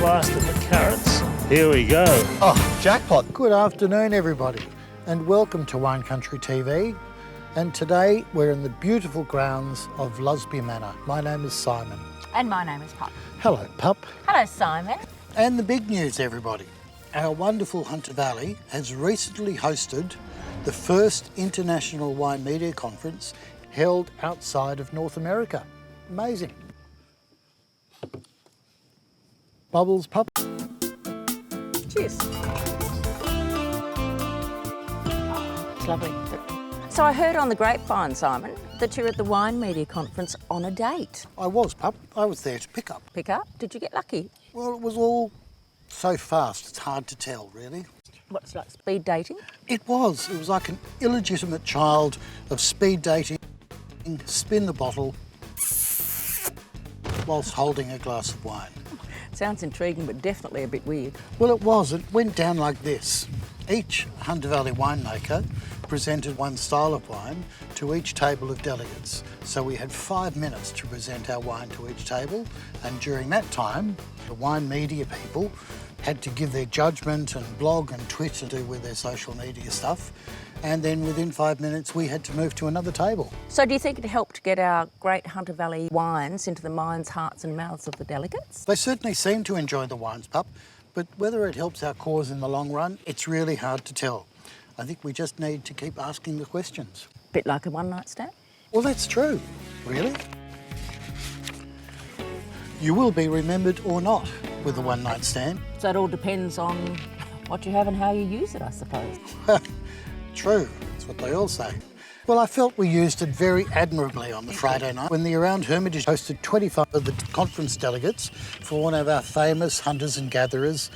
last of the carrots. Here we go. Oh, jackpot. Good afternoon, everybody, and welcome to Wine Country TV. And today we're in the beautiful grounds of Lusby Manor. My name is Simon. And my name is Pup. Hello, Pup. Hello, Simon. And the big news, everybody. Our wonderful Hunter Valley has recently hosted the first international wine media conference held outside of North America. Amazing. Bubbles, Pup. Cheers. It's lovely. So I heard on the grapevine, Simon, that you're at the wine media conference on a date. I was, Pup. I was there to pick up. Pick up? Did you get lucky? Well, it was all so fast, it's hard to tell, really. What's like speed dating? It was. It was like an illegitimate child of speed dating, spin the bottle, whilst holding a glass of wine. Sounds intriguing, but definitely a bit weird. Well, it was. It went down like this. Each Hunter Valley winemaker presented one style of wine to each table of delegates. So we had 5 minutes to present our wine to each table, and during that time, the wine media people had to give their judgment and blog and tweet and do with their social media stuff. And then within 5 minutes, we had to move to another table. So do you think it helped get our great Hunter Valley wines into the minds, hearts and mouths of the delegates? They certainly seem to enjoy the wines, Pup, but whether it helps our cause in the long run, it's really hard to tell. I think we just need to keep asking the questions. Bit like a one-night stand? Well, that's true. Really? You will be remembered or not with a one-night stand. So it all depends on what you have and how you use it, I suppose. True, that's what they all say. Well, I felt we used it very admirably on the Friday night when the Around Hermitage hosted 25 of the conference delegates for one of our famous hunters and gatherers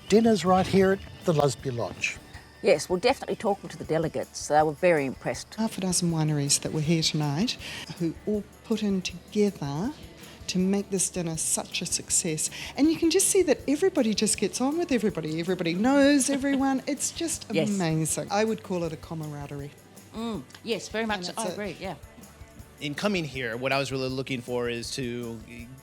dinners right here at the Lusby Lodge. Yes, well, definitely talking to the delegates, they were very impressed. Half a dozen wineries that were here tonight who all put in together to make this dinner such a success. And you can just see that everybody just gets on with everybody. Everybody knows everyone. It's just amazing. I would call it a camaraderie. Yes, very much. I agree, yeah. In coming here, what I was really looking for is to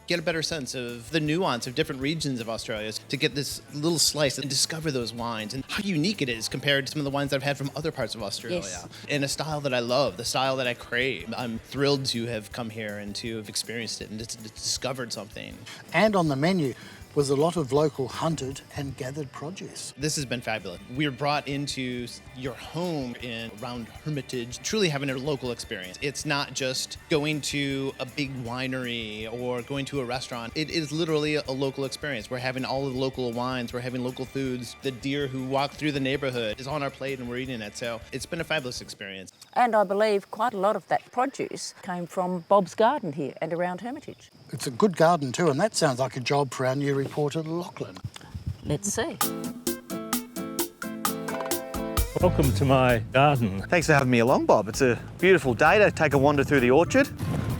get a better sense of the nuance of different regions of Australia, to get this little slice and discover those wines and how unique it is compared to some of the wines that I've had from other parts of Australia. Yes. And a style that I love, the style that I crave. I'm thrilled to have come here and to have experienced it and to discovered something. And on the menu was a lot of local hunted and gathered produce. This has been fabulous. We were brought into your home in Around Hermitage, truly having a local experience. It's not just going to a big winery or going to a restaurant. It is literally a local experience. We're having all of the local wines, we're having local foods. The deer who walk through the neighborhood is on our plate and we're eating it. So it's been a fabulous experience. And I believe quite a lot of that produce came from Bob's garden here and Around Hermitage. It's a good garden too, and that sounds like a job for our new reporter, Lachlan. Let's see. Welcome to my garden. Thanks for having me along, Bob. It's a beautiful day to take a wander through the orchard.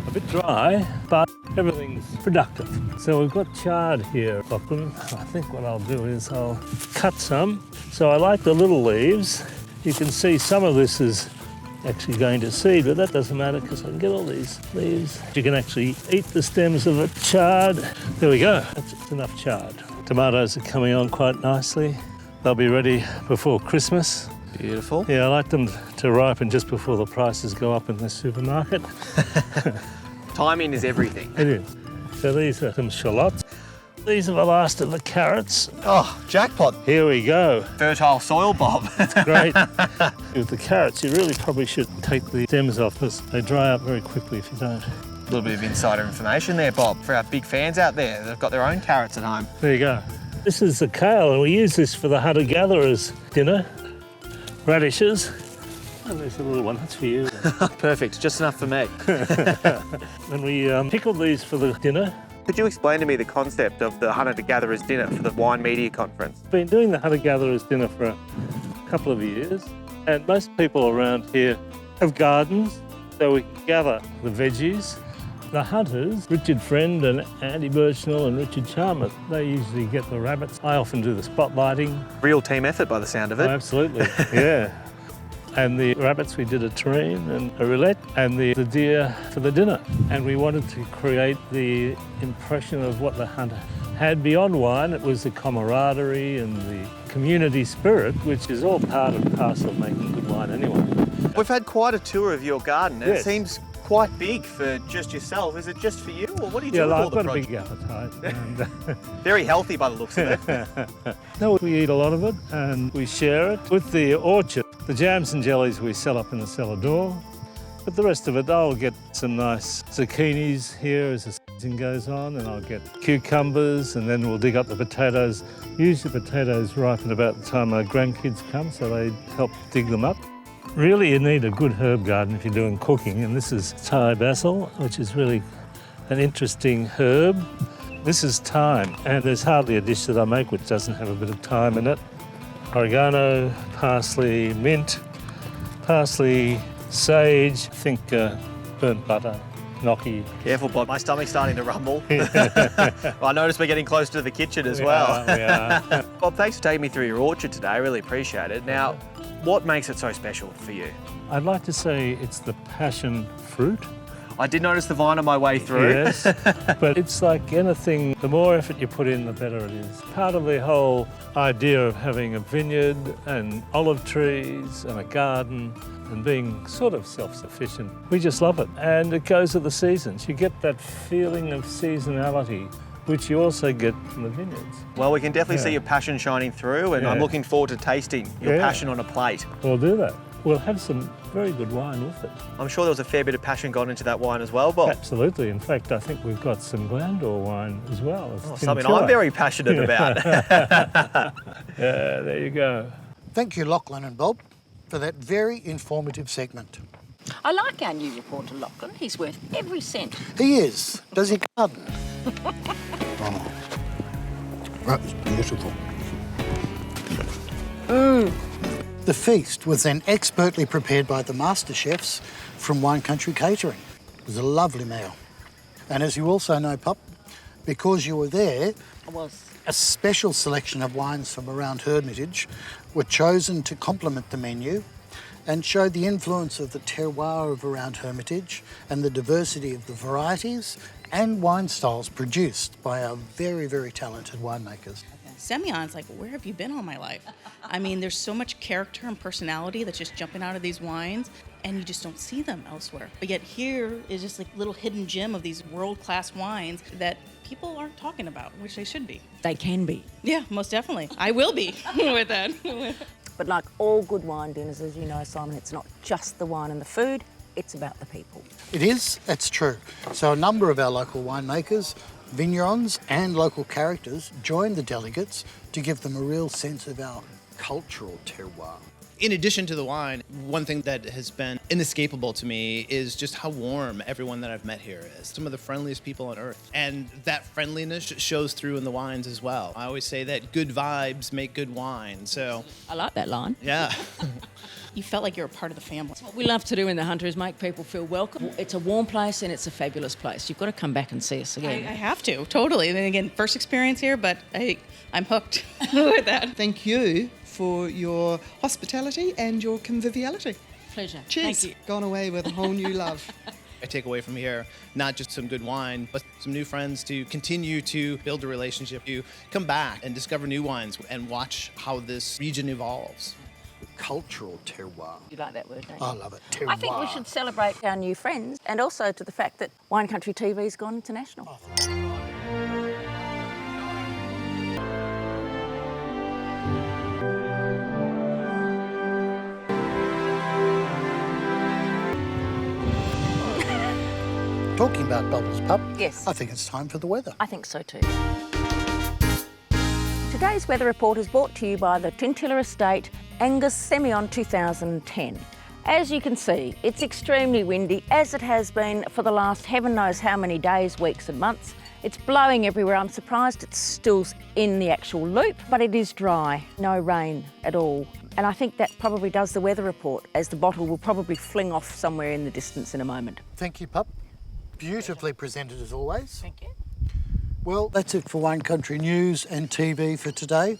A bit dry, but everything's productive. So we've got chard here, Lachlan. I think what I'll do is I'll cut some. So I like the little leaves. You can see some of this is actually going to seed, but that doesn't matter because I can get all these leaves. You can actually eat the stems of it charred. There we go, that's enough charred. Tomatoes are coming on quite nicely. They'll be ready before Christmas. Beautiful. Yeah, I like them to ripen just before the prices go up in the supermarket. Timing is everything. It is. So these are some shallots. These are the last of the carrots. Oh, jackpot. Here we go. Fertile soil, Bob. Great. With the carrots, you really probably should take the stems off because they dry up very quickly if you don't. A little bit of insider information there, Bob, for our big fans out there. They've got their own carrots at home. There you go. This is the kale, and we use this for the hunter-gatherers dinner. Radishes. Oh, there's a little one, that's for you. Perfect, just enough for me. And we pickled these for the dinner. Could you explain to me the concept of the hunter-gatherers dinner for the wine media conference? Been doing the hunter-gatherers dinner for a couple of years, and most people around here have gardens, so we can gather the veggies. The hunters, Richard Friend and Andy Birchnell and Richard Chalmers, they usually get the rabbits. I often do the spotlighting. Real team effort by the sound of it. Oh, absolutely, yeah. And the rabbits, we did a terrine and a roulette, and the deer for the dinner. And we wanted to create the impression of what the hunter had beyond wine, it was the camaraderie and the community spirit, which is all part and parcel of making good wine anyway. We've had quite a tour of your garden. Yes. It seems quite big for just yourself. Is it just for you, or what do you do Yeah, with all I've the got a produce? big appetite. And, Very healthy by the looks of it. no, we eat a lot of it and we share it. With the orchard, the jams and jellies we sell up in the cellar door. But the rest of it, I'll get some nice zucchinis here as the season goes on, and I'll get cucumbers, and then we'll dig up the potatoes. Usually potatoes ripen about the time our grandkids come, so they help dig them up. Really, you need a good herb garden if you're doing cooking, and this is Thai basil, which is really an interesting herb. This is thyme, and there's hardly a dish that I make which doesn't have a bit of thyme in it. Oregano, parsley, mint, parsley, sage, I think burnt butter, gnocchi. Careful, Bob. My stomach's starting to rumble. Well, I noticed we're getting close to the kitchen as well. We are. Bob, thanks for taking me through your orchard today. I really appreciate it. Now, what makes it so special for you? I'd like to say it's the passion fruit. I did notice the vine on my way through. Yes, but it's like anything, the more effort you put in, the better it is. Part of the whole idea of having a vineyard and olive trees and a garden and being sort of self-sufficient, we just love it. And it goes with the seasons. You get that feeling of seasonality, which you also get from the vineyards. Well, we can definitely Yeah. see your passion shining through, and I'm Yeah. looking forward to tasting your Yeah. passion on a plate. We'll do that. We'll have some very good wine with it. I'm sure there was a fair bit of passion gone into that wine as well, Bob. Absolutely. In fact, I think we've got some Glandor wine as well. It's Something Tintour. I'm very passionate about. Yeah, there you go. Thank you, Lachlan and Bob, for that very informative segment. I like our new reporter, Lachlan. He's worth every cent. He is. Does he garden? Oh, that's beautiful. The feast was then expertly prepared by the master chefs from Wine Country Catering. It was a lovely meal. And as you also know, Pup, because you were there, I was. a special selection of wines from Around Hermitage were chosen to complement the menu and show the influence of the terroir of Around Hermitage and the diversity of the varieties and wine styles produced by our very, very talented winemakers. Semyon's like, where have you been all my life? I mean, there's so much character and personality that's just jumping out of these wines, and you just don't see them elsewhere. But yet here is just like a little hidden gem of these world-class wines that people aren't talking about, which they should be. They can be. Yeah, most definitely. I will be with that. But like all good wine dinners, as you know, Simon, it's not just the wine and the food, it's about the people. It is, that's true. So a number of our local winemakers, vignerons and local characters joined the delegates to give them a real sense of our cultural terroir. In addition to the wine, one thing that has been inescapable to me is just how warm everyone that I've met here is. Some of the friendliest people on earth. And that friendliness shows through in the wines as well. I always say that good vibes make good wine. So, I like that line. yeah. You felt like you're a part of the family. What we love to do in the Hunter is make people feel welcome. It's a warm place and it's a fabulous place. You've got to come back and see us I again. have to, totally. And then again, first experience here, but I'm hooked with that. Thank you for your hospitality and your conviviality. Pleasure. Cheers. Thank you. Gone away with a whole new love. I take away from here not just some good wine, but some new friends to continue to build a relationship, to come back and discover new wines and watch how this region evolves. Cultural terroir. You like that word, don't you? I love it. Terroir. I think we should celebrate our new friends and also to the fact that Wine Country TV's gone international. Talking about bubbles, Pup. Yes. I think it's time for the weather. I think so too. Today's weather report is brought to you by the Tintilla Estate Angus Semyon 2010. As you can see, it's extremely windy, as it has been for the last heaven knows how many days, weeks and months. It's blowing everywhere. I'm surprised it's still in the actual loop, but it is dry, no rain at all. And I think that probably does the weather report, as the bottle will probably fling off somewhere in the distance in a moment. Thank you, Pup. Beautifully presented as always. Thank you. Well, that's it for Wine Country News and TV for today.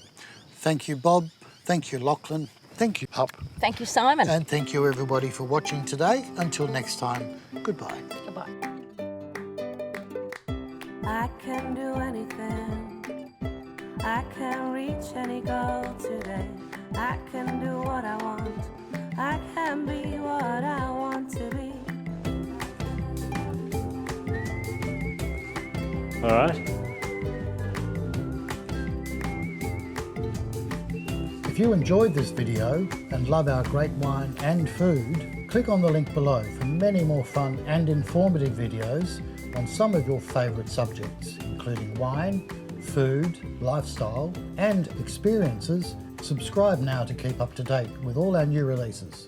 Thank you, Bob. Thank you, Lachlan. Thank you, Pup. Thank you, Simon. And thank you, everybody, for watching today. Until next time, goodbye. Goodbye. I can do anything. I can reach any goal today. I can do what I want. I can be what I want to be. All right. If you enjoyed this video and love our great wine and food, click on the link below for many more fun and informative videos on some of your favourite subjects, including wine, food, lifestyle and experiences. Subscribe now to keep up to date with all our new releases.